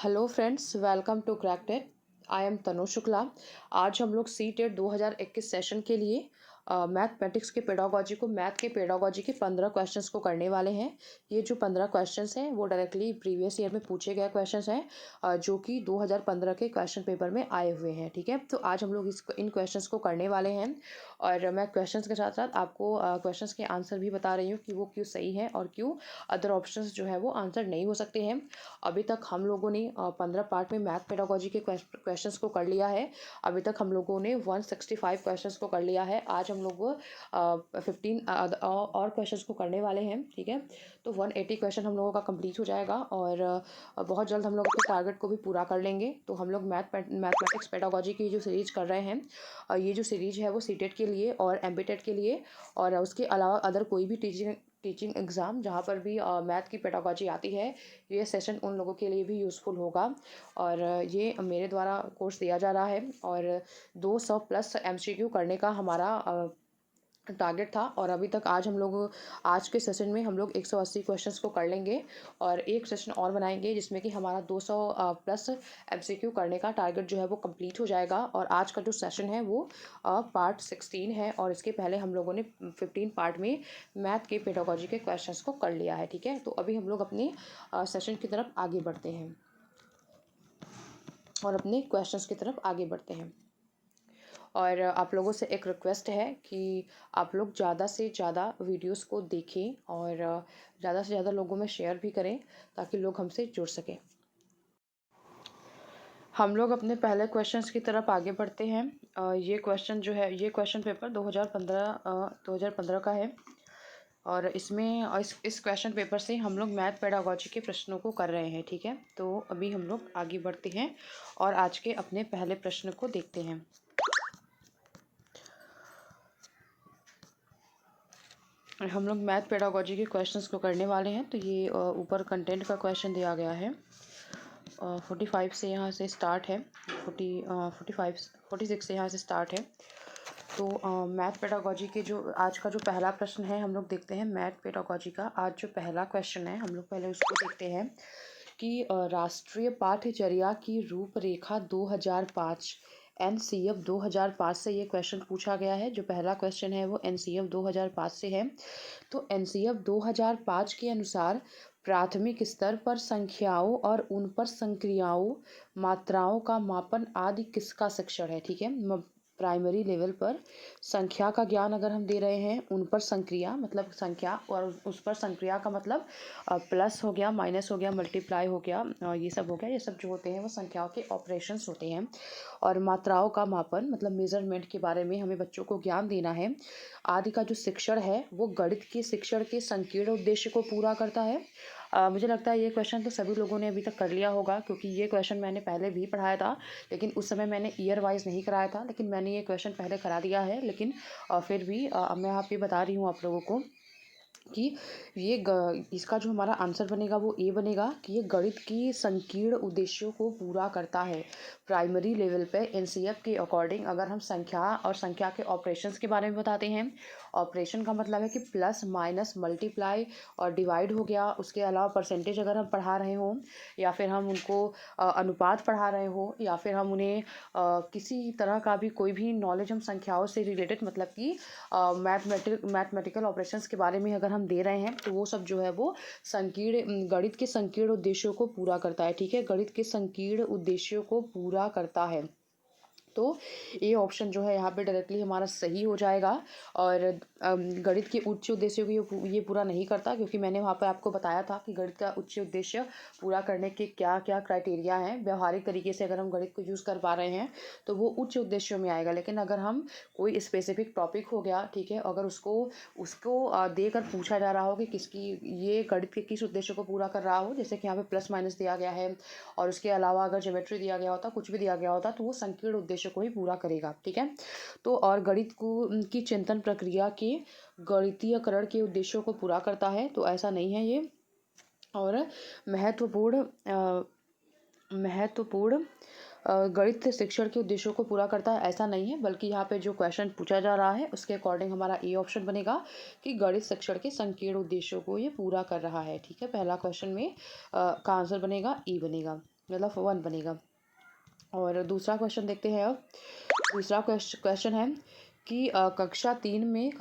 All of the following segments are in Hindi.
Hello friends, welcome to crack tech. I am Tanu Shukla. आज हम लोग सी टेट 2021 सेशन के लिए मैथमेटिक्स के पेडागोजी को मैथ के पेडागोजी के 15 क्वेश्चंस को करने वाले हैं। ये जो 15 क्वेश्चंस हैं वो डायरेक्टली प्रीवियस ईयर में पूछे गए क्वेश्चंस हैं, जो कि 2015 के क्वेश्चन पेपर में आए हुए हैं। ठीक है, तो आज हम लोग इन क्वेश्चंस को करने वाले हैं और मैं क्वेश्चंस के साथ साथ आपको क्वेश्चंस के आंसर भी बता रही हूँ कि वो क्यों सही है और क्यों अदर ऑप्शंस जो है वो आंसर नहीं हो सकते हैं। अभी तक हम लोगों ने 15 पार्ट में मैथ पेडागोजी के क्वेश्चंस को कर लिया है। अभी तक हम लोगों ने 165 क्वेश्चंस को कर लिया है। आज हम लोग 15 और क्वेश्चंस को करने वाले हैं। ठीक है, तो 180 क्वेश्चन हम लोगों का कंप्लीट हो जाएगा और बहुत जल्द हम लोग अपने टारगेट को भी पूरा कर लेंगे। तो हम लोग मैथमेटिक्स पेडागोजी की जो सीरीज कर रहे हैं, ये जो सीरीज है वो सीटेट के लिए और एमपीटेट के लिए और उसके अलावा अदर कोई भी टीचिंग एग्ज़ाम जहाँ पर भी मैथ की पेडागोजी आती है, ये सेशन उन लोगों के लिए भी यूज़फुल होगा। और ये मेरे द्वारा कोर्स दिया जा रहा है और 200 प्लस एमसीक्यू करने का हमारा टारगेट था और अभी तक आज के सेशन में हम लोग 180 क्वेश्चंस को कर लेंगे और एक सेशन और बनाएंगे जिसमें कि हमारा 200 प्लस एमसीक्यू करने का टारगेट जो है वो कंप्लीट हो जाएगा। और आज का जो सेशन है वो पार्ट 16 है और इसके पहले हम लोगों ने 15 पार्ट में मैथ के पेडागोजी के क्वेश्चंस को कर लिया है। ठीक है, तो अभी हम लोग अपने सेशन की तरफ आगे बढ़ते हैं और अपने क्वेश्चंस की तरफ आगे बढ़ते हैं। और आप लोगों से एक रिक्वेस्ट है कि आप लोग ज़्यादा से ज़्यादा वीडियोस को देखें और ज़्यादा से ज़्यादा लोगों में शेयर भी करें ताकि लोग हमसे जुड़ सकें। हम लोग अपने पहले क्वेश्चंस की तरफ आगे बढ़ते हैं। ये क्वेश्चन जो है, ये क्वेश्चन पेपर 2015 का है और इसमें इस क्वेश्चन पेपर से हम लोग मैथ पेडागोजी के प्रश्नों को कर रहे हैं। ठीक है, तो अभी हम लोग आगे बढ़ते हैं और आज के अपने पहले प्रश्न को देखते हैं। हम लोग मैथ पेडागोजी के क्वेश्चंस को करने वाले हैं। तो ये ऊपर कंटेंट का क्वेश्चन दिया गया है। 45 से यहाँ से स्टार्ट है, 46 से यहाँ से स्टार्ट है। तो मैथ पेडागोजी के जो आज का जो पहला प्रश्न है, हम लोग देखते हैं मैथ पेडागोजी का आज जो पहला क्वेश्चन है, हम लोग पहले उसको देखते हैं कि राष्ट्रीय पाठ्यचर्या की रूपरेखा 2005 एनसीएफ 2005 से ये क्वेश्चन पूछा गया है। जो पहला क्वेश्चन है वो एनसीएफ 2005 से है। तो एनसीएफ 2005 के अनुसार प्राथमिक स्तर पर संख्याओं और उन पर संक्रियाओं, मात्राओं का मापन आदि किसका शिक्षण है। ठीक है, प्राइमरी लेवल पर संख्या का ज्ञान अगर हम दे रहे हैं, उन पर संक्रिया मतलब संख्या और उस पर संक्रिया का मतलब प्लस हो गया, माइनस हो गया, मल्टीप्लाई हो गया, ये सब हो गया। ये सब जो होते हैं वो संख्याओं के ऑपरेशंस होते हैं। और मात्राओं का मापन मतलब मेजरमेंट के बारे में हमें बच्चों को ज्ञान देना है। आदि का जो शिक्षण है वो गणित के शिक्षण के संकीर्ण उद्देश्य को पूरा करता है। मुझे लगता है ये क्वेश्चन तो सभी लोगों ने अभी तक कर लिया होगा, क्योंकि ये क्वेश्चन मैंने पहले भी पढ़ाया था, लेकिन उस समय मैंने ईयर वाइज नहीं कराया था, लेकिन मैंने ये क्वेश्चन पहले करा दिया है। लेकिन फिर भी मैं यहाँ पे बता रही हूँ आप लोगों को कि इसका जो हमारा आंसर बनेगा वो ए बनेगा कि ये गणित की संकीर्ण उद्देश्यों को पूरा करता है। प्राइमरी लेवल पे एनसीएफ के अकॉर्डिंग अगर हम संख्या और संख्या के ऑपरेशंस के बारे में बताते हैं, ऑपरेशन का मतलब है कि प्लस माइनस मल्टीप्लाई और डिवाइड हो गया। उसके अलावा परसेंटेज अगर हम पढ़ा रहे हों या फिर हम उनको अनुपात पढ़ा रहे हो या फिर हम उन्हें किसी तरह का भी कोई भी नॉलेज हम संख्याओं से रिलेटेड मतलब कि मैथमेटिकल ऑपरेशंस के बारे में अगर हम दे रहे हैं, तो वो सब जो है वो गणित के संकीर्ण उद्देश्यों को पूरा करता है। ठीक है, गणित के संकीर्ण उद्देश्यों को पूरा करता है। तो ये ऑप्शन जो है यहाँ पे डायरेक्टली हमारा सही हो जाएगा। और गणित के उच्च उद्देश्यों को ये पूरा नहीं करता, क्योंकि मैंने वहाँ पर आपको बताया था कि गणित का उच्च उद्देश्य पूरा करने के क्या क्या क्राइटेरिया हैं। व्यवहारिक तरीके से अगर हम गणित को यूज़ कर पा रहे हैं तो वो उच्च उद्देश्यों में आएगा। लेकिन अगर हम कोई स्पेसिफिक टॉपिक हो गया, ठीक है, अगर उसको देकर पूछा जा रहा हो कि ये गणित के किस उद्देश्य को पूरा कर रहा हो, जैसे कि यहाँ पे प्लस माइनस दिया गया है और उसके अलावा अगर ज्योमेट्री दिया गया होता, कुछ भी दिया गया होता, तो वो संकीर्ण उद्देश्य को ही पूरा करेगा। ठीक है, तो और गणित की चिंतन प्रक्रिया के गणितीयकरण के उद्देश्यों को पूरा करता है, तो ऐसा नहीं है ये। और महत्वपूर्ण गणित शिक्षण के उद्देश्यों को पूरा करता है, ऐसा नहीं है। बल्कि यहाँ पे जो क्वेश्चन पूछा जा रहा है उसके अकॉर्डिंग हमारा ए ऑप्शन बनेगा कि गणित शिक्षण के संकीर्ण उद्देश्यों को ये पूरा कर रहा है। ठीक है, पहला क्वेश्चन में का आंसर बनेगा ए बनेगा। मतलब 1 बनेगा। और दूसरा क्वेश्चन देखते हैं अब। दूसरा क्वेश्चन है कि कक्षा 3 में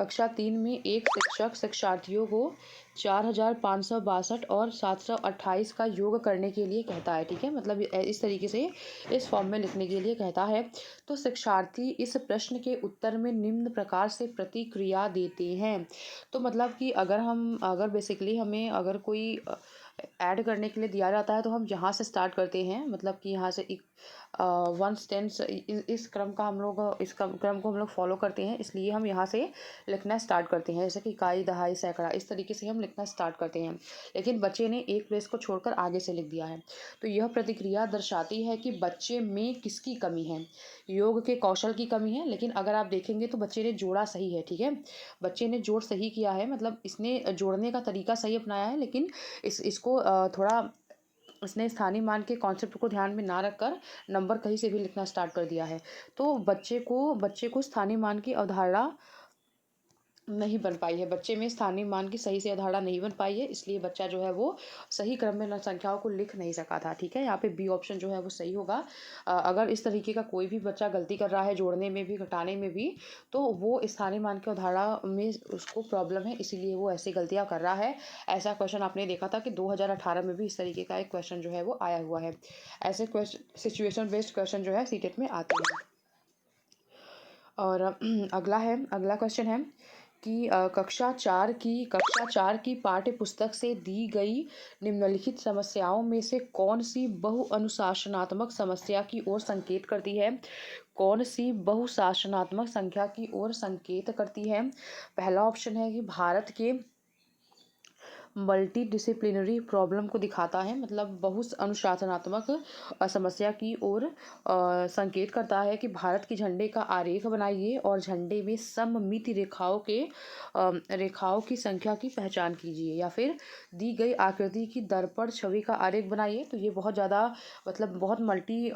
एक शिक्षक शिक्षार्थियों को 4562 और 728 का योग करने के लिए कहता है। ठीक है, मतलब इस तरीके से इस फॉर्म में लिखने के लिए कहता है। तो शिक्षार्थी इस प्रश्न के उत्तर में निम्न प्रकार से प्रतिक्रिया देते हैं। तो मतलब कि अगर बेसिकली हमें अगर कोई ऐड करने के लिए दिया जाता है तो हम यहाँ से स्टार्ट करते हैं, मतलब कि यहाँ से एक 1 टेंस इस क्रम का हम लोग इस क्रम को हम लोग फॉलो करते हैं, इसलिए हम यहाँ से लिखना स्टार्ट करते हैं। जैसे कि इकाई, दहाई, सैकड़ा, इस तरीके से हम लिखना स्टार्ट करते हैं। लेकिन बच्चे ने एक प्लेस को छोड़कर आगे से लिख दिया है। तो यह प्रतिक्रिया दर्शाती है कि बच्चे में किसकी कमी है। योग के कौशल की कमी है। लेकिन अगर आप देखेंगे तो बच्चे ने जोड़ा सही है। ठीक है, बच्चे ने जोड़ सही किया है, मतलब इसने जोड़ने का तरीका सही अपनाया है, लेकिन इसको थोड़ा इसने स्थानीय मान के कॉन्सेप्ट को ध्यान में ना रखकर नंबर कहीं से भी लिखना स्टार्ट कर दिया है। तो बच्चे को स्थानीय मान की अवधारणा नहीं बन पाई है। बच्चे में स्थानीय मान की सही से अवधारणा नहीं बन पाई है, इसलिए बच्चा जो है वो सही क्रम में संख्याओं को लिख नहीं सका था। ठीक है, यहाँ पे बी ऑप्शन जो है वो सही होगा। अगर इस तरीके का कोई भी बच्चा गलती कर रहा है जोड़ने में भी घटाने में भी, तो वो स्थानीय मान की अवधारणा में उसको प्रॉब्लम है, इसीलिए वो ऐसी गलतियाँ कर रहा है। ऐसा क्वेश्चन आपने देखा था कि 2018 में भी इस तरीके का एक क्वेश्चन जो है वो आया हुआ है। ऐसे क्वेश्चन सिचुएशन बेस्ड क्वेश्चन जो है सीटेट में आते हैं। और अगला क्वेश्चन है कि कक्षा 4 की पाठ्य पुस्तक से दी गई निम्नलिखित समस्याओं में से कौन सी बहुअनुशासनात्मक समस्या की ओर संकेत करती है। कौन सी बहुशासनात्मक संख्या की ओर संकेत करती है। पहला ऑप्शन है कि भारत के मल्टी डिसिप्लिनरी प्रॉब्लम को दिखाता है, मतलब बहुत अनुशासनात्मक समस्या की ओर संकेत करता है कि भारत की झंडे का आरेख बनाइए और झंडे में सममिति रेखाओं की संख्या की पहचान कीजिए। या फिर दी गई आकृति की दर्पण छवि का आरेख बनाइए। तो ये बहुत ज़्यादा मतलब बहुत मल्टी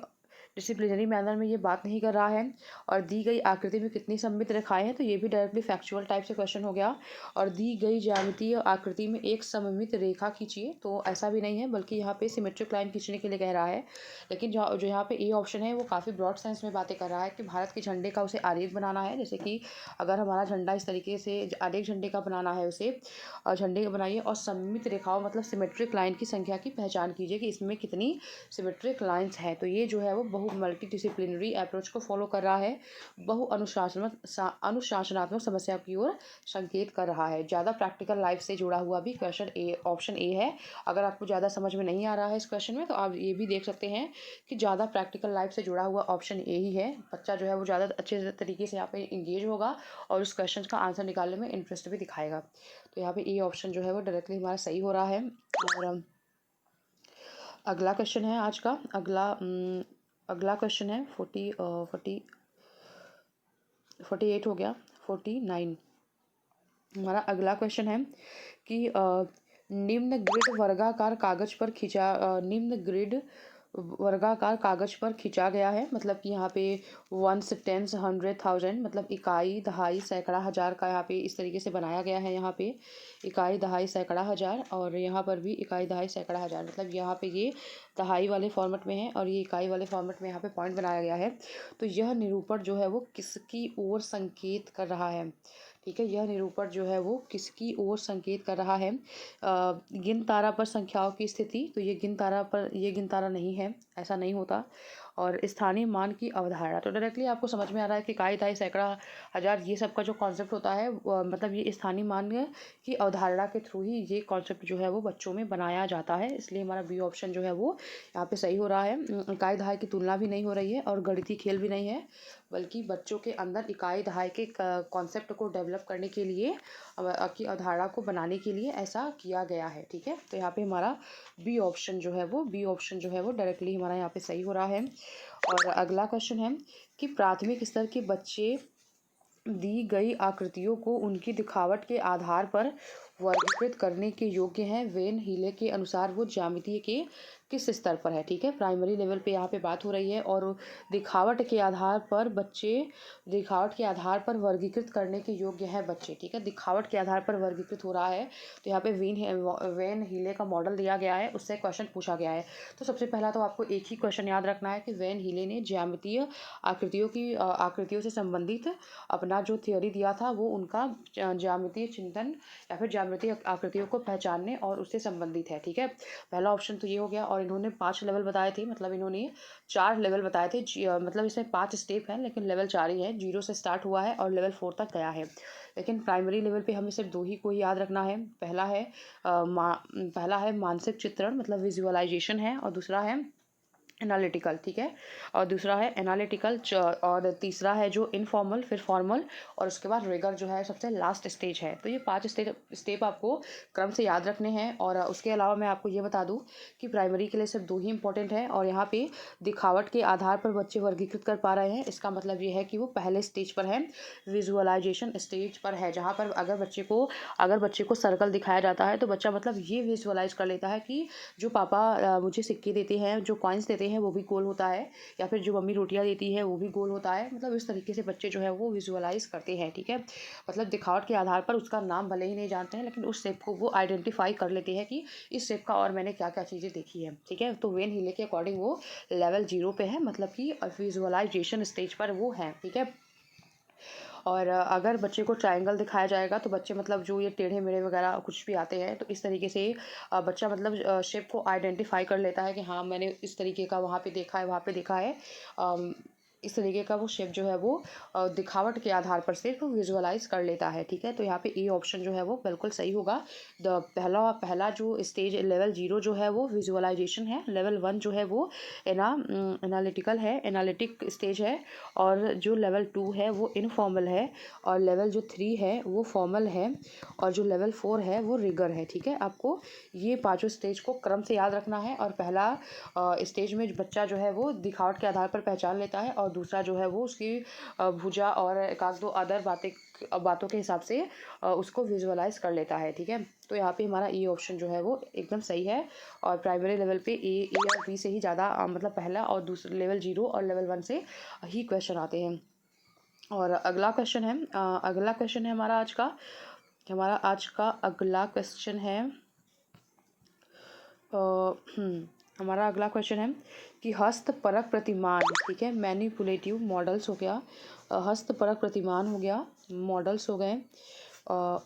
डिसिप्लिनरी मैनर में ये बात नहीं कर रहा है। और दी गई आकृति में कितनी सममित रेखाएं हैं, तो ये भी डायरेक्टली फैक्चुअल टाइप से क्वेश्चन हो गया। और दी गई ज्यामितीय आकृति में एक सममित रेखा खींचिए, तो ऐसा भी नहीं है, बल्कि यहाँ पे सिमेट्रिक लाइन खींचने के लिए कह रहा है। लेकिन जो यहाँ पे ए ऑप्शन है वो काफ़ी ब्रॉड सेंस में बातें कर रहा है कि भारत के झंडे का उसे आरेख बनाना है। जैसे कि अगर हमारा झंडा इस तरीके से आरेख झंडे का बनाना है उसे, झंडे का बनाइए और सममित रेखाओं मतलब सिमेट्रिक लाइन की संख्या की पहचान कीजिए कि इसमें कितनी सिमेट्रिक लाइन्स हैं। तो ये जो है वो बहु मल्टी डिसिप्लिनरी अप्रोच को फॉलो कर रहा है, बहु अनुशासनात्मक समस्या की ओर संकेत कर रहा है। ज़्यादा प्रैक्टिकल लाइफ से जुड़ा हुआ भी क्वेश्चन ऑप्शन ए है। अगर आपको ज़्यादा समझ में नहीं आ रहा है इस क्वेश्चन में, तो आप ये भी देख सकते हैं कि ज़्यादा प्रैक्टिकल लाइफ से जुड़ा हुआ ऑप्शन ए ही है। बच्चा जो है वो ज़्यादा अच्छे तरीके से यहाँ पे इंगेज होगा और उस क्वेश्चन का आंसर निकालने में इंटरेस्ट भी दिखाएगा। तो यहाँ पे ए ऑप्शन जो है वो डायरेक्टली हमारा सही हो रहा है। और अगला क्वेश्चन है आज का। अगला क्वेश्चन है 48 हो गया, 49। हमारा अगला क्वेश्चन है कि निम्न ग्रिड वर्गाकार कागज पर खींचा गया है। मतलब कि यहाँ पे 1 10 100 1000 मतलब इकाई, दहाई, सैकड़ा, हजार का यहाँ पे इस तरीके से बनाया गया है। यहाँ पे इकाई, दहाई, सैकड़ा, हजार, और यहाँ पर भी इकाई, दहाई, सैकड़ा, हजार। मतलब यहाँ पे ये दहाई वाले फॉर्मेट में है और ये इकाई वाले फॉर्मेट में यहाँ पे पॉइंट बनाया गया है। तो यह निरूपण जो है वो किसकी ओर संकेत कर रहा है। ठीक है, यह निरूपण जो है वो किसकी ओर संकेत कर रहा है। गिन तारा पर संख्याओं की स्थिति, तो ये गिन तारा नहीं है, ऐसा नहीं होता। और स्थानीय मान की अवधारणा, तो डायरेक्टली आपको समझ में आ रहा है कि इकाई, दहाई, सैकड़ा, हजार, ये सब का जो कॉन्सेप्ट होता है मतलब ये स्थानीय मान की अवधारणा के थ्रू ही ये कॉन्सेप्ट जो है वो बच्चों में बनाया जाता है। इसलिए हमारा बी ऑप्शन जो है वो यहाँ पे सही हो रहा है। इकाई, दहाई की तुलना भी नहीं हो रही है और गणितीय खेल भी नहीं है, बल्कि बच्चों के अंदर इकाई, दहाई के कॉन्सेप्ट को डेवलप करने के लिए, की अवधारणा को बनाने के लिए ऐसा किया गया है। ठीक है, तो यहाँ पे हमारा बी ऑप्शन जो है वो डायरेक्टली हमारा यहाँ पे सही हो रहा है। और अगला क्वेश्चन है कि प्राथमिक स्तर के बच्चे दी गई आकृतियों को उनकी दिखावट के आधार पर वर्गीकृत करने के योग्य हैं। वेन हीले के अनुसार वो ज्यामिति के किस स्तर पर है, ठीक है। प्राइमरी लेवल पे यहाँ पे बात हो रही है और दिखावट के आधार पर वर्गीकृत करने के योग्य है बच्चे, ठीक है। दिखावट के आधार पर वर्गीकृत हो रहा है, तो यहाँ पे वेन हीले का मॉडल दिया गया है, उससे क्वेश्चन पूछा गया है। तो सबसे पहला तो आपको एक ही क्वेश्चन याद रखना है कि वेन हीले ने ज्यामितीय आकृतियों से संबंधित अपना जो थ्योरी दिया था वो उनका ज्यामितीय चिंतन या फिर ज्यामितीय आकृतियों को पहचानने और उससे संबंधित है, ठीक है। पहला ऑप्शन तो ये हो गया। और इन्होंने 5 लेवल बताए थे, मतलब इन्होंने 4 लेवल बताए थे, मतलब इसमें 5 स्टेप हैं लेकिन लेवल 4 ही है। 0 से स्टार्ट हुआ है और लेवल 4 तक गया है, लेकिन प्राइमरी लेवल पे हमें सिर्फ 2 ही को ही याद रखना है। पहला है मानसिक चित्रण, मतलब विजुअलाइजेशन है, और दूसरा है एनालिटिकल, ठीक है। और दूसरा है एनालिटिकल, और तीसरा है जो इनफॉर्मल, फिर फॉर्मल, और उसके बाद रिगर जो है सबसे लास्ट स्टेज है। तो ये 5 स्टेप आपको क्रम से याद रखने हैं। और उसके अलावा मैं आपको ये बता दूं कि प्राइमरी के लिए सिर्फ 2 ही इंपॉर्टेंट है, और यहाँ पे दिखावट के आधार पर बच्चे वर्गीकृत कर पा रहे हैं। इसका मतलब ये है कि वो पहले स्टेज पर है, विजुअलाइजेशन स्टेज पर है, जहाँ पर अगर बच्चे को सर्कल दिखाया जाता है तो बच्चा मतलब ये विजुअलाइज कर लेता है कि जो पापा मुझे सिक्के देते हैं, जो कॉइन्स देते हैं वो भी गोल होता है, या फिर जो मम्मी रोटियां देती है वो भी गोल होता है। मतलब इस तरीके से बच्चे जो है वो विजुअलाइज करते हैं, ठीक है। मतलब दिखावट के आधार पर उसका नाम भले ही नहीं जानते हैं, लेकिन उस शेप को वो आइडेंटिफाई कर लेते हैं कि इस शेप का और मैंने क्या क्या चीज़ें देखी है, ठीक है। तो वेन हीले के अकॉर्डिंग वो लेवल 0 पे है, मतलब कि विजुअलाइजेशन स्टेज पर वो है, ठीक है। और अगर बच्चे को ट्रायंगल दिखाया जाएगा तो बच्चे मतलब जो ये टेढ़े मेढ़े वगैरह कुछ भी आते हैं, तो इस तरीके से बच्चा मतलब शेप को आइडेंटिफाई कर लेता है कि हाँ मैंने इस तरीके का वहाँ पे देखा है, वहाँ पे देखा है। इस तरीके का वो शेप जो है वो दिखावट के आधार पर सिर्फ विजुअलाइज कर लेता है, ठीक है। तो यहाँ पे ए ऑप्शन जो है वो बिल्कुल सही होगा। पहला जो स्टेज लेवल 0 जो है वो विजुअलाइजेशन है, लेवल 1 जो है वो एनालिटिकल है, एनालिटिक स्टेज है, और जो लेवल 2 है वो इनफॉर्मल है, और लेवल जो 3 है वो फॉर्मल है, और जो लेवल 4 है वो रिगर है, ठीक है। आपको ये पांचों स्टेज को क्रम से याद रखना है। और पहला स्टेज में बच्चा जो है वो दिखावट के आधार पर पहचान लेता है, और दूसरा जो है वो उसकी भुजा और एक आध दो अदर बातों के हिसाब से उसको विजुअलाइज कर लेता है, ठीक है। तो यहाँ पे हमारा ए ऑप्शन जो है वो एकदम सही है। और प्राइमरी लेवल पे ए और बी से ही ज़्यादा मतलब पहला और दूसरा लेवल 0 और लेवल 1 से ही क्वेश्चन आते हैं। और अगला क्वेश्चन है हमारा आज का अगला क्वेश्चन है हमारा अगला क्वेश्चन है कि हस्तपरक प्रतिमान, ठीक है। मैनिपुलेटिव मॉडल्स हो गया, हस्तपरक प्रतिमान हो गया, मॉडल्स हो गए,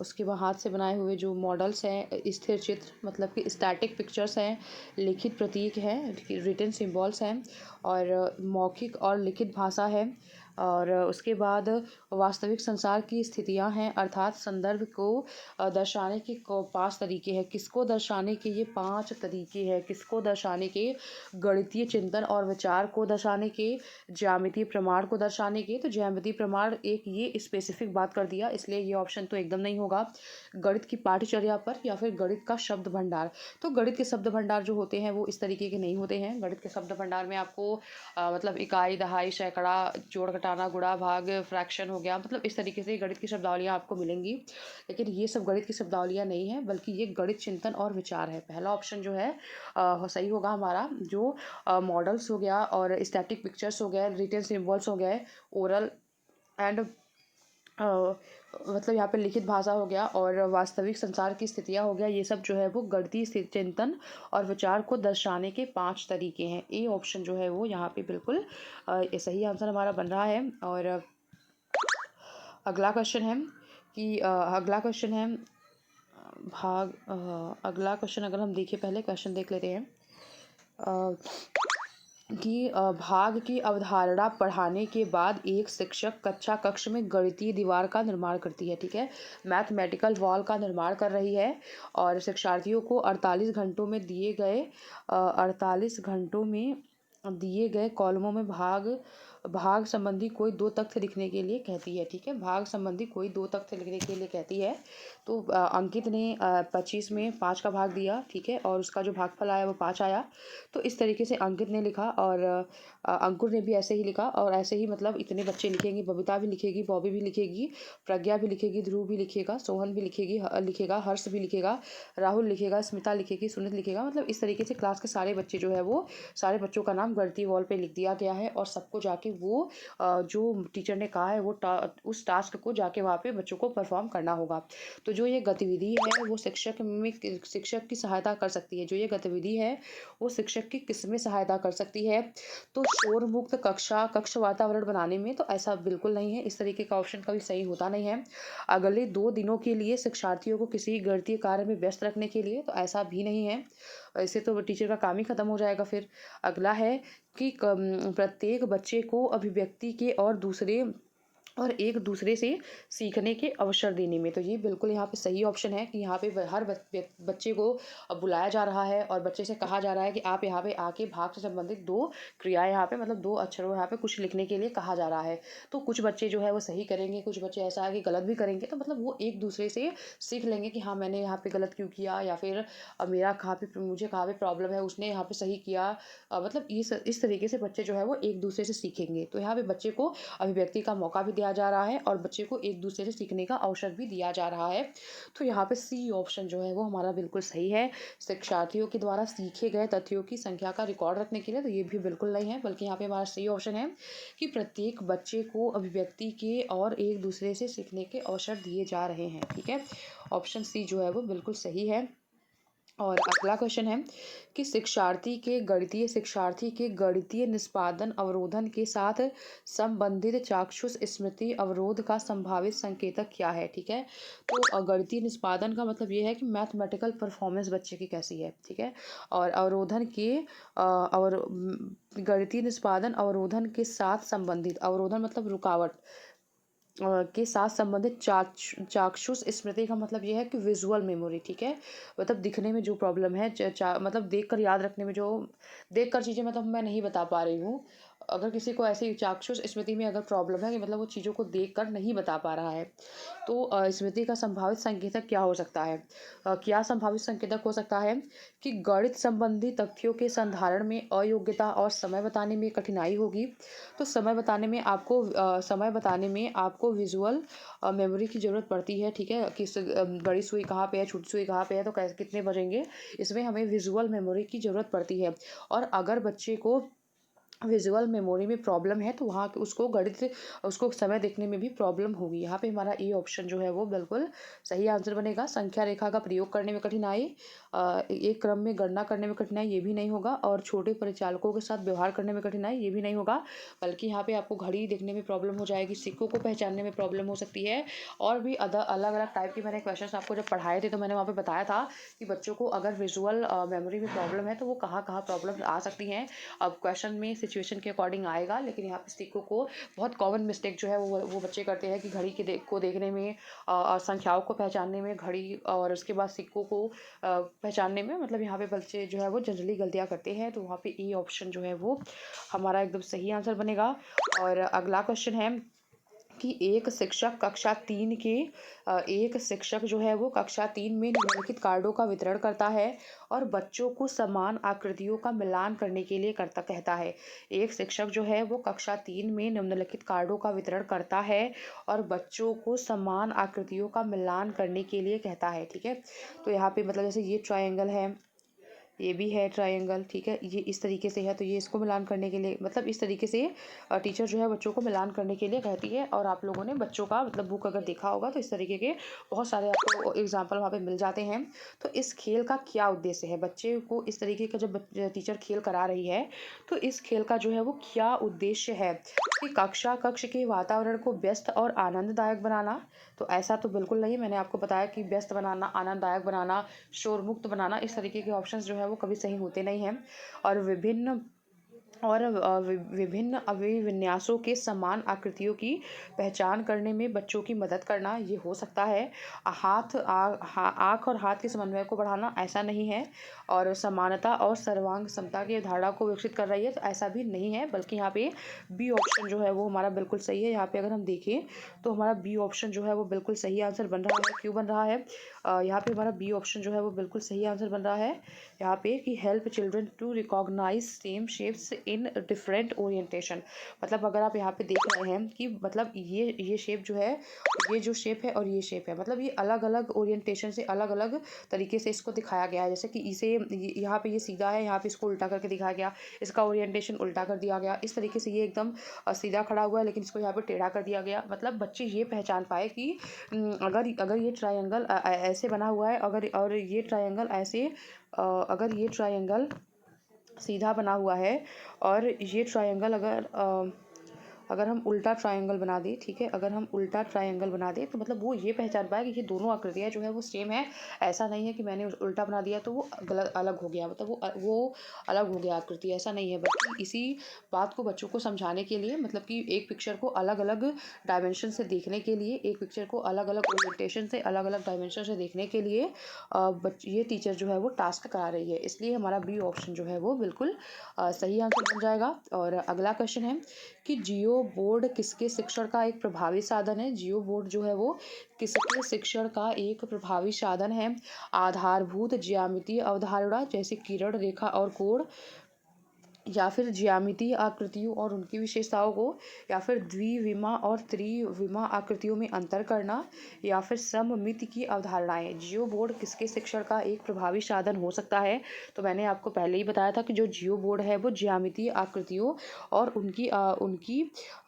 उसके बाद हाथ से बनाए हुए जो मॉडल्स हैं, स्थिर चित्र मतलब कि स्टैटिक पिक्चर्स हैं, लिखित प्रतीक हैं, रिटन सिंबल्स हैं, और मौखिक और लिखित भाषा है, और उसके बाद वास्तविक संसार की स्थितियां हैं, अर्थात संदर्भ को दर्शाने के 5 तरीके हैं। किसको दर्शाने के ये 5 तरीके हैं, किसको दर्शाने के, गणितीय चिंतन और विचार को दर्शाने के, ज्यामितीय प्रमाण को दर्शाने के। तो ज्यामितीय प्रमाण एक ये स्पेसिफिक बात कर दिया, इसलिए ये ऑप्शन तो एकदम नहीं होगा। गणित की पाठ्यचर्या पर या फिर गणित का शब्द भंडार, तो गणित के शब्द भंडार जो होते हैं वो इस तरीके के नहीं होते हैं। गणित के शब्द भंडार में आपको मतलब इकाई, दहाई, सैकड़ा, जोड़ घटाना, गुणा भाग, फ्रैक्शन हो गया, मतलब इस तरीके से गणित की शब्दावलियाँ आपको मिलेंगी। लेकिन ये सब गणित की शब्दावलियाँ नहीं है, बल्कि ये गणित चिंतन और विचार है। पहला ऑप्शन जो है सही होगा हमारा, जो मॉडल्स हो गया और स्टैटिक पिक्चर्स हो गए, रिटन सिंबल्स हो गए, ओरल एंड मतलब यहाँ पे लिखित भाषा हो गया, और वास्तविक संसार की स्थितियाँ हो गया, ये सब जो है वो गणितीय चिंतन और विचार को दर्शाने के 5 तरीके हैं। ए ऑप्शन जो है वो यहाँ पे बिल्कुल सही आंसर हमारा बन रहा है। और अगला क्वेश्चन है कि अगला क्वेश्चन अगर हम देखें, पहले क्वेश्चन देख लेते हैं कि भाग की अवधारणा पढ़ाने के बाद एक शिक्षक कक्षा कक्ष में गणितीय दीवार का निर्माण करती है, ठीक है। मैथमेटिकल वॉल का निर्माण कर रही है, और शिक्षार्थियों को 48 घंटों में दिए गए कॉलमों में भाग भाग संबंधी कोई दो तथ्य लिखने के लिए कहती है। ठीक है, भाग संबंधी कोई दो तथ्य लिखने के लिए कहती है। तो अंकित ने 25 में 5 का भाग दिया। ठीक है, और उसका जो भागफल आया वो 5 आया। तो इस तरीके से अंकित ने लिखा और अंकुर ने भी ऐसे ही लिखा। और ऐसे ही मतलब इतने बच्चे लिखेंगे, बबीता भी लिखेगी, बॉबी भी लिखेगी, प्रज्ञा भी लिखेगी, ध्रुव भी लिखेगा, सोहन भी लिखेगा, हर्ष भी लिखेगा, राहुल लिखेगा, स्मिता लिखेगी, सुनित लिखेगा। मतलब इस तरीके से क्लास के सारे बच्चे जो है वो सारे बच्चों का नाम गणितीय वॉल पे लिख दिया गया है। और सबको जाके वो जो टीचर ने कहा है वो उस टास्क को जाके वहाँ पे बच्चों को परफॉर्म करना होगा। तो जो ये गतिविधि है वो शिक्षक की सहायता कर सकती है। जो ये गतिविधि है वो शिक्षक की किसमें सहायता कर सकती है? तो शोर मुक्त कक्ष वातावरण बनाने में। तो ऐसा बिल्कुल नहीं है, इस तरीके का ऑप्शन कभी सही होता नहीं है। अगले 2 दिनों के लिए शिक्षार्थियों को किसी गणितीय कार्य में व्यस्त रखने के लिए। तो ऐसा भी नहीं है, ऐसे तो टीचर का काम ही खत्म हो जाएगा फिर। अगला है कि प्रत्येक बच्चे को अभिव्यक्ति के और एक दूसरे से सीखने के अवसर देने में। तो ये बिल्कुल यहाँ पे सही ऑप्शन है कि यहाँ पे हर बच्चे को बुलाया जा रहा है और बच्चे से कहा जा रहा है कि आप यहाँ पे आके भाग से संबंधित 2 क्रियाएं यहाँ पे मतलब 2 अक्षरों यहाँ पे कुछ लिखने के लिए कहा जा रहा है। तो कुछ बच्चे जो है वो सही करेंगे, कुछ बच्चे ऐसा है कि गलत भी करेंगे। तो मतलब वो एक दूसरे से सीख लेंगे कि हाँ मैंने यहाँ पे गलत क्यों किया, या फिर मुझे कहाँ पे प्रॉब्लम है, उसने यहाँ पे सही किया। मतलब इस तरीके से बच्चे जो है वो एक दूसरे से सीखेंगे। तो यहाँ पे बच्चे को अभिव्यक्ति का मौका भी दिया जा रहा है और बच्चे को एक दूसरे से सीखने का अवसर भी दिया जा रहा है। तो यहाँ पे सी ऑप्शन जो है वो हमारा बिल्कुल सही है। शिक्षार्थियों के द्वारा सीखे गए तथ्यों की संख्या का रिकॉर्ड रखने के लिए। तो ये भी बिल्कुल नहीं है, बल्कि यहाँ पे हमारा सही ऑप्शन है कि प्रत्येक बच्चे को अभिव्यक्ति के और एक दूसरे से सीखने के अवसर दिए जा रहे हैं। ठीक है, ऑप्शन सी जो है वो बिल्कुल सही है। और अगला क्वेश्चन है कि शिक्षार्थी के गणितीय निष्पादन अवरोधन के साथ संबंधित चाक्षुष स्मृति अवरोध का संभावित संकेतक क्या है? ठीक है, तो गणितीय निष्पादन का मतलब ये है कि मैथमेटिकल परफॉर्मेंस बच्चे की कैसी है। ठीक है, और अवरोधन के और गणितीय निष्पादन अवरोधन के साथ संबंधित, अवरोधन मतलब रुकावट के साथ संबंधित चाक्षुष स्मृति का मतलब ये है कि विजुअल मेमोरी। ठीक है, मतलब दिखने में जो प्रॉब्लम है, मतलब देखकर याद रखने में, जो देखकर चीज़ें मतलब मैं नहीं बता पा रही हूँ। अगर किसी को ऐसी चाक्षुष स्मृति में अगर प्रॉब्लम है कि मतलब वो चीज़ों को देखकर नहीं बता पा रहा है, तो स्मृति का संभावित संकेतक क्या हो सकता है? क्या संभावित संकेतक हो सकता है कि गणित संबंधी तथ्यों के संधारण में अयोग्यता और समय बताने में कठिनाई होगी। तो समय बताने में आपको विजुअल मेमोरी की ज़रूरत पड़ती है। ठीक है, किस बड़ी सुई कहाँ पे है, छोटी सुई कहाँ पे है, तो कैसे कितने बजेंगे, इसमें हमें विजुअल मेमोरी की ज़रूरत पड़ती है। और अगर बच्चे को विजुअल मेमोरी में प्रॉब्लम है तो वहाँ पे उसको समय देखने में भी प्रॉब्लम होगी। यहाँ पे हमारा ए ऑप्शन जो है वो बिल्कुल सही आंसर बनेगा। संख्या रेखा का प्रयोग करने में कठिनाई, एक क्रम में गणना करने में कठिनाई, ये भी नहीं होगा। और छोटे परिचालकों के साथ व्यवहार करने में कठिनाई, ये भी नहीं होगा। बल्कि यहाँ पे आपको घड़ी देखने में प्रॉब्लम हो जाएगी, सिक्कों को पहचानने में प्रॉब्लम हो सकती है। और भी अलग अलग टाइप की मैंने क्वेश्चन आपको जब पढ़ाए थे तो मैंने वहाँ पे बताया था कि बच्चों को अगर विजुअल मेमोरी में प्रॉब्लम है तो वो कहाँ कहाँ प्रॉब्लम आ सकती हैं। अब क्वेश्चन में सिचुएशन के अकॉर्डिंग आएगा, लेकिन यहाँ पे सिक्कों को बहुत कॉमन मिस्टेक जो है वो बच्चे करते हैं कि घड़ी को देखने में और संख्याओं को पहचानने में, घड़ी और उसके बाद सिक्कों को पहचानने में, मतलब यहाँ पे बच्चे जो है वो जनरली गलतियाँ करते हैं। तो वहाँ पे ए ऑप्शन जो है वो हमारा एकदम सही आंसर बनेगा। और अगला क्वेश्चन है कि एक शिक्षक जो है वो कक्षा 3 में निम्नलिखित कार्डों का वितरण करता है और बच्चों को समान आकृतियों का मिलान करने के लिए कहता है। एक शिक्षक जो है वो कक्षा 3 में निम्नलिखित कार्डों का वितरण करता है और बच्चों को समान आकृतियों का मिलान करने के लिए कहता है। ठीक है, तो यहाँ पे मतलब जैसे ये ट्रायंगल है, ये भी है ट्रायंगल। ठीक है, ये इस तरीके से है, तो ये इसको मिलान करने के लिए, मतलब इस तरीके से टीचर जो है बच्चों को मिलान करने के लिए कहती है। और आप लोगों ने बच्चों का मतलब बुक अगर देखा होगा तो इस तरीके के बहुत सारे आपको एग्जाम्पल वहाँ पे मिल जाते हैं। तो इस खेल का क्या उद्देश्य है? बच्चे को इस तरीके का जब टीचर खेल करा रही है तो इस खेल का जो है वो क्या उद्देश्य है? कि कक्ष के वातावरण को व्यस्त और आनंददायक बनाना। तो ऐसा तो बिल्कुल नहीं, मैंने आपको बताया कि व्यस्त बनाना, आनंददायक बनाना, शोर मुक्त बनाना, इस तरीके के ऑप्शंस जो है वो कभी सही होते नहीं हैं। और विभिन्न और विभिन्न अभिविन्यासों के समान आकृतियों की पहचान करने में बच्चों की मदद करना, ये हो सकता है। आँख और हाथ के समन्वय को बढ़ाना, ऐसा नहीं है। और समानता और सर्वांग समता की धारणा को विकसित कर रही है, तो ऐसा भी नहीं है। बल्कि यहाँ पे बी ऑप्शन जो है वो हमारा बिल्कुल सही है। यहाँ पे अगर हम देखें तो हमारा बी ऑप्शन जो है वो बिल्कुल सही आंसर बन रहा है। क्यों बन रहा है? यहाँ पे हमारा बी ऑप्शन जो है वो बिल्कुल सही आंसर बन रहा है। यहाँ पे कि help children to recognise same shapes in different orientation. मतलब अगर आप यहाँ पे देख रहे हैं कि मतलब ये शेप जो है, ये जो शेप है और ये शेप है, मतलब ये अलग अलग ओरिएंटेशन से अलग अलग तरीके से इसको दिखाया गया है। जैसे कि इसे यहाँ पे ये सीधा है, यहाँ पे इसको उल्टा करके दिखाया गया, इसका ओरिएंटेशन उल्टा कर दिया गया। इस तरीके से ये एकदम सीधा खड़ा हुआ है, लेकिन इसको यहाँ पे टेढ़ा कर दिया गया। मतलब बच्चे ये पहचान पाए कि अगर अगर ये ट्रायंगल ऐसे बना हुआ है, अगर और ये ट्रायंगल ऐसे अगर ये ट्रायंगल सीधा बना हुआ है और ये ट्रायंगल अगर हम उल्टा ट्रायंगल बना दें, ठीक है, अगर हम उल्टा ट्रायंगल बना दें, तो मतलब वो ये पहचान पाए कि ये दोनों आकृतियाँ जो है वो सेम है। ऐसा नहीं है कि मैंने उल्टा बना दिया तो वो गलत अलग हो गया, मतलब वो अलग हो गया आकृति, ऐसा नहीं है। बल्कि इसी बात को बच्चों को समझाने के लिए, मतलब कि एक पिक्चर को अलग अलग डायमेंशन से देखने के लिए, एक पिक्चर को अलग अलग ओरिएंटेशन से अलग अलग डायमेंशन से देखने के लिए ये टीचर जो है वो टास्क करा रही है। इसलिए हमारा बी ऑप्शन जो है वो बिल्कुल सही आंसर बन जाएगा। और अगला क्वेश्चन है कि जियो बोर्ड किसके शिक्षण का एक प्रभावी साधन है? जियो बोर्ड जो है वो किसके शिक्षण का एक प्रभावी साधन है? आधारभूत ज्यामितीय अवधारणा जैसे किरण, रेखा और कोण, या फिर ज्यामितीय आकृतियों और उनकी विशेषताओं को, या फिर द्विविमा और त्रिविमा आकृतियों में अंतर करना, या फिर सममिति की अवधारणाएं। जियो बोर्ड किसके शिक्षण का एक प्रभावी साधन हो सकता है? तो मैंने आपको पहले ही बताया था कि जो जियो बोर्ड है वो ज्यामितीय आकृतियों और उनकी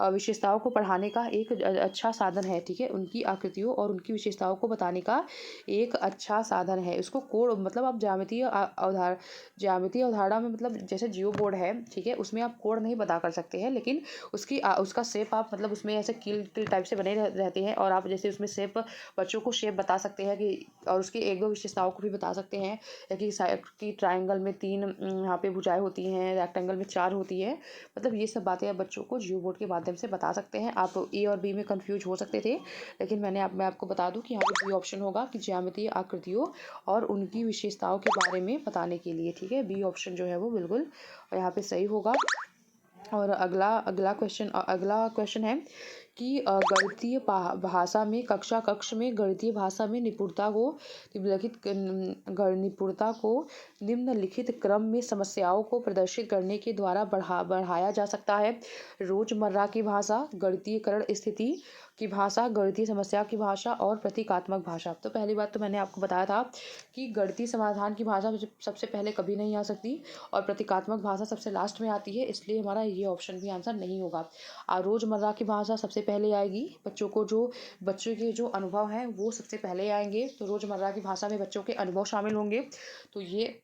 विशेषताओं को पढ़ाने का एक अच्छा साधन है। ठीक है, उनकी आकृतियों और उनकी विशेषताओं को बताने का एक अच्छा साधन है। इसको कोड मतलब आप ज्यामितीय अवधारणा में, मतलब जैसे जियो बोर्ड है, ठीक है, उसमें आप कोड नहीं पता कर सकते हैं, लेकिन उसका शेप आप, मतलब उसमें ऐसे कील कील टाइप से बने रहते हैं, और आप जैसे उसमें शेप, बच्चों को शेप बता सकते हैं कि, और उसकी एक दो विशेषताओं को भी बता सकते हैं कि ट्रायंगल में 3 यहाँ पे भुजाएं होती हैं, रेक्टेंगल में 4 होती है। मतलब ये सब बातें आप बच्चों को जियो बोर्ड के माध्यम से बता सकते हैं। आप ए और बी में कंफ्यूज हो सकते थे, लेकिन मैं आपको बता दूं कि यहाँ पे बी ऑप्शन होगा कि ज्यामितीय आकृतियों और उनकी विशेषताओं के बारे में बताने के लिए। ठीक है, बी ऑप्शन जो है वो बिल्कुल यहाँ पे सही होगा। और अगला क्वेश्चन है कि गणितीय भाषा में कक्ष में गणितीय भाषा में निपुणता को निम्नलिखित क्रम में समस्याओं को प्रदर्शित करने के द्वारा बढ़ाया जा सकता है। रोजमर्रा की भाषा, गणितीयकरण स्थिति की भाषा, गणितीय समस्या की भाषा और प्रतीकात्मक भाषा। तो पहली बात तो मैंने आपको बताया था कि गणितीय समाधान की भाषा सबसे पहले कभी नहीं आ सकती, और प्रतीकात्मक भाषा सबसे लास्ट में आती है, इसलिए हमारा ये ऑप्शन भी आंसर नहीं होगा। रोजमर्रा की भाषा सबसे पहले आएगी। बच्चों के जो अनुभव हैं वो सबसे पहले आएंगे, तो रोजमर्रा की भाषा में बच्चों के अनुभव शामिल होंगे, तो ये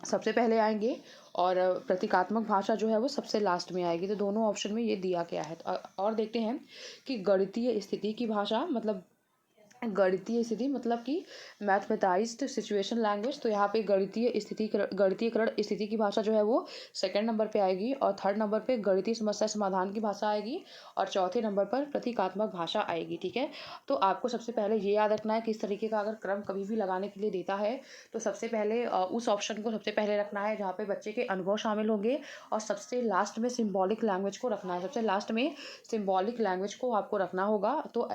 सबसे पहले आएंगे। और प्रतीकात्मक भाषा जो है वो सबसे लास्ट में आएगी। तो दोनों ऑप्शन में ये दिया गया है। तो और देखते हैं कि गणितीय स्थिति की भाषा, मतलब गणितीय स्थिति मतलब कि मैथमेटाइज्ड सिचुएशन लैंग्वेज। तो यहाँ पे गणितीयकरण स्थिति की भाषा जो है वो सेकंड नंबर पे आएगी, और थर्ड नंबर पे गणितीय समस्या समाधान की भाषा आएगी, और चौथे नंबर पर प्रतीकात्मक भाषा आएगी। ठीक है, तो आपको सबसे पहले ये याद रखना है कि इस तरीके का अगर क्रम कभी भी लगाने के लिए देता है, तो सबसे पहले उस ऑप्शन को सबसे पहले रखना है जहाँ पे बच्चे के अनुभव शामिल होंगे, और सबसे लास्ट में सिम्बॉलिक लैंग्वेज को रखना है। सबसे लास्ट में सिम्बॉलिक लैंग्वेज को आपको रखना होगा। तो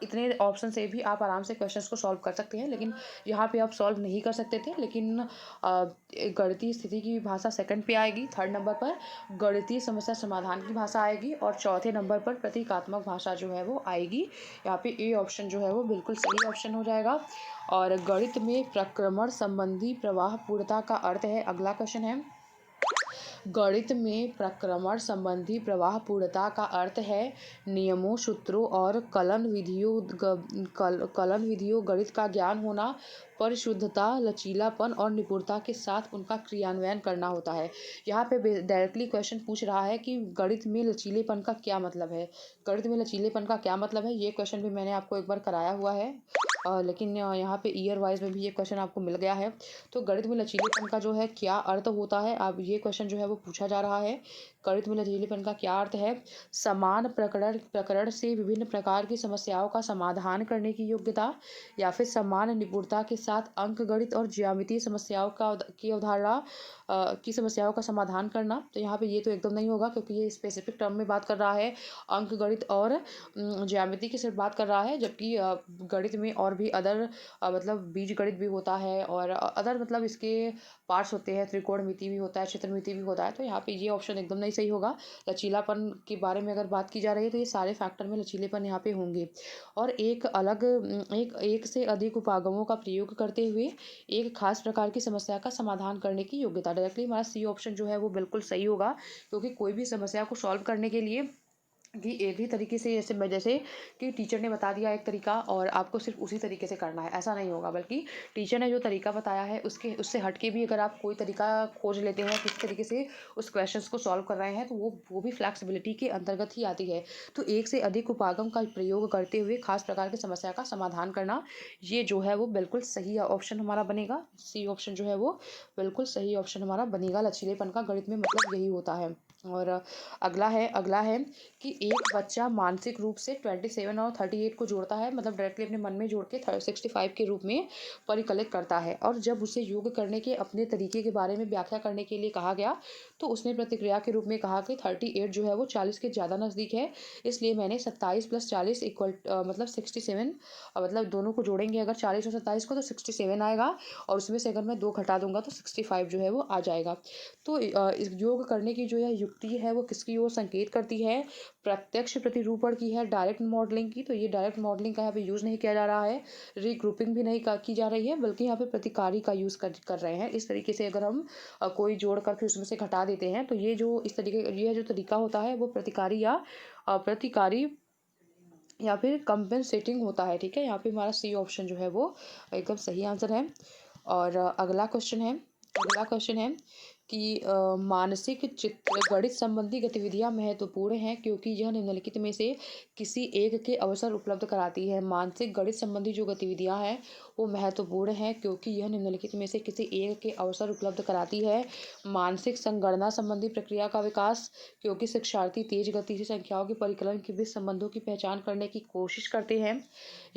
इतने ऑप्शन से भी आप आराम से क्वेश्चंस को सॉल्व कर सकते हैं, लेकिन यहाँ पे आप सॉल्व नहीं कर सकते थे। लेकिन गणितीय स्थिति की भाषा सेकंड पे आएगी, थर्ड नंबर पर गणितीय समस्या समाधान की भाषा आएगी, और चौथे नंबर पर प्रतीकात्मक भाषा जो है वो आएगी। यहाँ पे ए ऑप्शन जो है वो बिल्कुल सही ऑप्शन हो जाएगा। और गणित में प्रक्रमण संबंधी प्रवाह पूर्णता का अर्थ है। अगला क्वेश्चन है, गणित में प्रक्रमण संबंधी प्रवाह पूर्णता का अर्थ है नियमों, सूत्रों और कलन विधियों गणित का ज्ञान होना, परिशुद्धता, लचीलापन और निपुणता के साथ उनका क्रियान्वयन करना होता है। यहाँ पे डायरेक्टली क्वेश्चन पूछ रहा है कि गणित में लचीलेपन का क्या मतलब है। गणित में लचीलेपन का क्या मतलब है, ये क्वेश्चन भी मैंने आपको एक बार कराया हुआ है, लेकिन यहाँ पे ईयर वाइज में भी ये क्वेश्चन आपको मिल गया है। तो गणित में लचीलेपन का जो है क्या अर्थ होता है, अब ये क्वेश्चन जो है वो पूछा जा रहा है। गणित में लचीलेपन का क्या अर्थ है? समान प्रकरण प्रकरण से विभिन्न प्रकार की समस्याओं का समाधान करने की योग्यता, या फिर समान निपुणता के साथ अंकगणित और ज्यामितीय समस्याओं की अवधारणा की समस्याओं का समाधान करना। तो यहाँ पे ये तो एकदम नहीं होगा, क्योंकि ये स्पेसिफिक टर्म में बात कर रहा है, अंकगणित और ज्यामिति की सिर्फ बात कर रहा है। जबकि गणित में और भी अदर मतलब बीजगणित भी होता है, और अदर मतलब इसके पार्ट्स होते हैं, त्रिकोणमिति भी होता है, क्षेत्रमिति भी होता है। तो यहाँ पे ये ऑप्शन एकदम नहीं सही होगा। लचीलापन के बारे में अगर बात की जा रही है तो ये सारे फैक्टर में लचीलेपन यहाँ पे होंगे। और एक से अधिक उपागमों का प्रयोग करते हुए एक खास प्रकार की समस्या का समाधान करने की योग्यता। डायरेक्टली हमारा सी ऑप्शन जो है वो बिल्कुल सही होगा, क्योंकि कोई भी समस्या को सॉल्व करने के लिए कि एक ही तरीके से, जैसे कि टीचर ने बता दिया एक तरीका और आपको सिर्फ उसी तरीके से करना है, ऐसा नहीं होगा। बल्कि टीचर ने जो तरीका बताया है उससे हट के भी अगर आप कोई तरीका खोज लेते हैं, किस तरीके से उस क्वेश्चंस को सॉल्व कर रहे हैं, तो वो भी फ्लैक्सिबिलिटी के अंतर्गत ही आती है। तो एक से अधिक उपागम का प्रयोग करते हुए खास प्रकार की समस्या का समाधान करना, ये जो है वो बिल्कुल सही ऑप्शन हमारा बनेगा। सी ऑप्शन जो है वो बिल्कुल सही ऑप्शन हमारा बनेगा। लचीलेपन का गणित में मतलब यही होता है। और अगला है कि एक बच्चा मानसिक रूप से 27 और 38 को जोड़ता है, मतलब डायरेक्टली अपने मन में जोड़ के 65 के रूप में परिकलित करता है। और जब उसे योग करने के अपने तरीके के बारे में व्याख्या करने के लिए कहा गया, तो उसने प्रतिक्रिया के रूप में कहा कि 38 जो है वो 40 के ज़्यादा नज़दीक है, इसलिए मैंने 27 + 40 इक्वल मतलब 67, मतलब दोनों को जोड़ेंगे अगर 40 और 27 को, तो 67 आएगा। और उसमें से अगर मैं 2 घटा दूंगा तो 65 जो है वो आ जाएगा। तो इस योग करने की जो यह युक्ति है वो किसकी ओर संकेत करती है? प्रत्यक्ष प्रतिरूपण की है, डायरेक्ट मॉडलिंग की। तो ये डायरेक्ट मॉडलिंग का यहाँ पे यूज़ नहीं किया जा रहा है, रीग्रुपिंग भी नहीं की जा रही है, बल्कि यहाँ पे प्रतिकारी का यूज़ कर रहे हैं। इस तरीके से अगर हम कोई जोड़ कर फिर उसमें से घटा देते हैं, तो ये जो तरीका होता है वो प्रतिकारी या फिर कंपेंसेटिंग होता है। ठीक है, यहाँ पे हमारा सी ऑप्शन जो है वो एकदम सही आंसर है। और अगला क्वेश्चन है कि मानसिक चित्र गणित संबंधी गतिविधियां महत्वपूर्ण हैं क्योंकि यह निम्नलिखित में से किसी एक के अवसर उपलब्ध कराती है। मानसिक गणित संबंधी जो गतिविधियां हैं वो महत्वपूर्ण हैं क्योंकि यह निम्नलिखित में से किसी एक के अवसर उपलब्ध कराती है। मानसिक संगणना संबंधी प्रक्रिया का विकास, क्योंकि शिक्षार्थी तेज गति से संख्याओं के परिकलन के बीच संबंधों की पहचान करने की कोशिश करते हैं।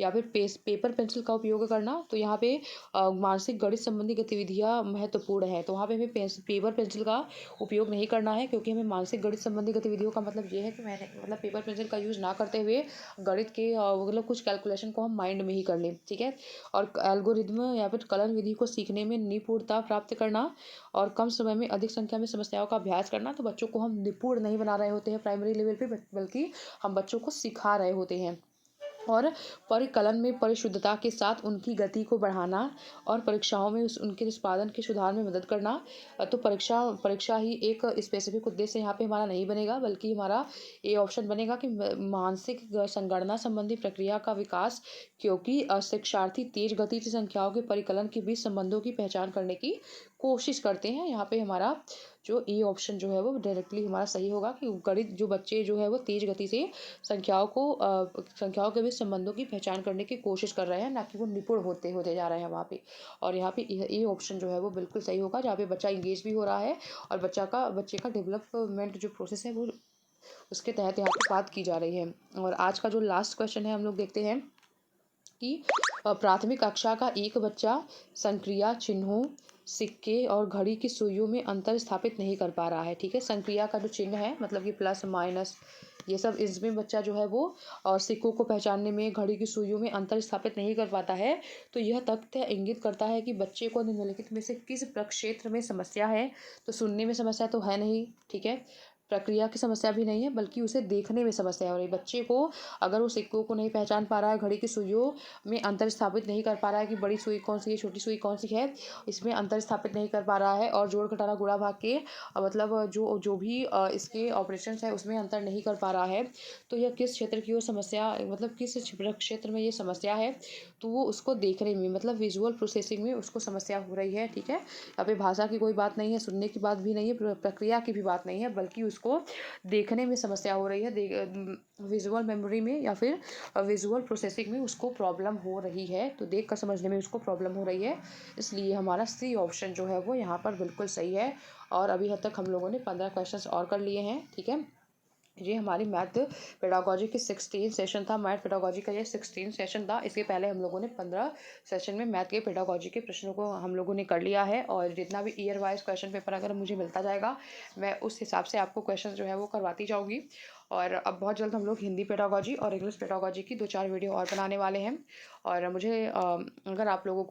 या फिर पेपर पेंसिल का उपयोग करना। तो यहाँ पे मानसिक गणित संबंधी गतिविधियां महत्वपूर्ण है, तो वहाँ पे हमें पेपर पेंसिल का उपयोग नहीं करना है, क्योंकि हमें मानसिक गणित संबंधी गतिविधियों का मतलब ये है कि मैंने मतलब पेपर पेंसिल का यूज़ ना करते हुए गणित के मतलब कुछ कैलकुलेशन को हम माइंड में ही कर लें। ठीक है, और एल्गोरिदम या फिर कलन विधि को सीखने में निपुणता प्राप्त करना और कम समय में अधिक संख्या में समस्याओं का अभ्यास करना। तो बच्चों को हम निपुण नहीं बना रहे होते हैं प्राइमरी लेवल पे, बल्कि हम बच्चों को सिखा रहे होते हैं। और परिकलन में परिशुद्धता के साथ उनकी गति को बढ़ाना और परीक्षाओं में उनके निष्पादन के सुधार में मदद करना। तो परीक्षा ही एक स्पेसिफिक उद्देश्य यहाँ पे हमारा नहीं बनेगा, बल्कि हमारा ए ऑप्शन बनेगा कि मानसिक संगणना संबंधी प्रक्रिया का विकास, क्योंकि शिक्षार्थी तेज गति से संख्याओं के परिकलन के बीच संबंधों की पहचान करने की कोशिश करते हैं। यहाँ पे हमारा जो ए ऑप्शन जो है वो डायरेक्टली हमारा सही होगा कि गणित जो बच्चे जो है वो तेज गति से संख्याओं के बीच संबंधों की पहचान करने की कोशिश कर रहे हैं, ना कि वो निपुण होते जा रहे हैं वहाँ पे। और यहाँ पे ए ऑप्शन जो है वो बिल्कुल सही होगा, जहाँ पे बच्चा इंगेज भी हो रहा है और बच्चे का डेवलपमेंट जो प्रोसेस है वो उसके तहत यहाँ पे बात की जा रही है। और आज का जो लास्ट क्वेश्चन है हम लोग देखते हैं कि प्राथमिक कक्षा का एक बच्चा संक्रिया चिन्हों, सिक्के और घड़ी की सुइयों में अंतर स्थापित नहीं कर पा रहा है। ठीक है, संक्रिया का जो चिन्ह है मतलब कि प्लस माइनस ये सब, इसमें बच्चा जो है वो और सिक्कों को पहचानने में, घड़ी की सुइयों में अंतर स्थापित नहीं कर पाता है। तो यह तथ्य इंगित करता है कि बच्चे को निम्नलिखित में से किस प्रक्षेत्र में समस्या है। तो सुनने में समस्या तो है नहीं, ठीक है, प्रक्रिया की समस्या भी नहीं है, बल्कि उसे देखने में समस्या हो रही है। बच्चे को अगर वो सिक्कों को नहीं पहचान पा रहा है, घड़ी की सुइयों में अंतर स्थापित नहीं कर पा रहा है कि बड़ी सुई कौन सी है, छोटी सुई कौन सी है, इसमें अंतर स्थापित नहीं कर पा रहा है, और जोड़ घटाना गुणा भाग के मतलब जो भी इसके ऑपरेशन है उसमें अंतर नहीं कर पा रहा है, तो यह किस क्षेत्र की ओर समस्या, मतलब किस क्षेत्र में ये समस्या है, तो वो उसको देखने में मतलब विजुअल प्रोसेसिंग में उसको समस्या हो रही है। ठीक है, यहाँ पे भाषा की कोई बात नहीं है, सुनने की बात भी नहीं है, प्रक्रिया की भी बात नहीं है, बल्कि उसको उसको देखने में समस्या हो रही है, विजुअल मेमोरी में या फिर विजुअल प्रोसेसिंग में उसको प्रॉब्लम हो रही है, तो देख कर समझने में उसको प्रॉब्लम हो रही है। इसलिए हमारा सी ऑप्शन जो है वो यहाँ पर बिल्कुल सही है। और अभी हद तक हम लोगों ने 15 क्वेश्चंस और कर लिए हैं। ठीक है, ये हमारी मैथ पेडागोजी की 16 सेशन था। मैथ पेडागोजी का ये 16 सेशन था। इसके पहले हम लोगों ने 15 सेशन में मैथ के पेडागोजी के प्रश्नों को हम लोगों ने कर लिया है। और जितना भी ईयर वाइज क्वेश्चन पेपर अगर मुझे मिलता जाएगा, मैं उस हिसाब से आपको क्वेश्चन जो है वो करवाती जाऊँगी। और अब बहुत जल्द हम लोग हिंदी पेडागोजी और इंग्लिश पेडागोजी की 2-4 वीडियो और बनाने वाले हैं। और मुझे अगर आप लोगों को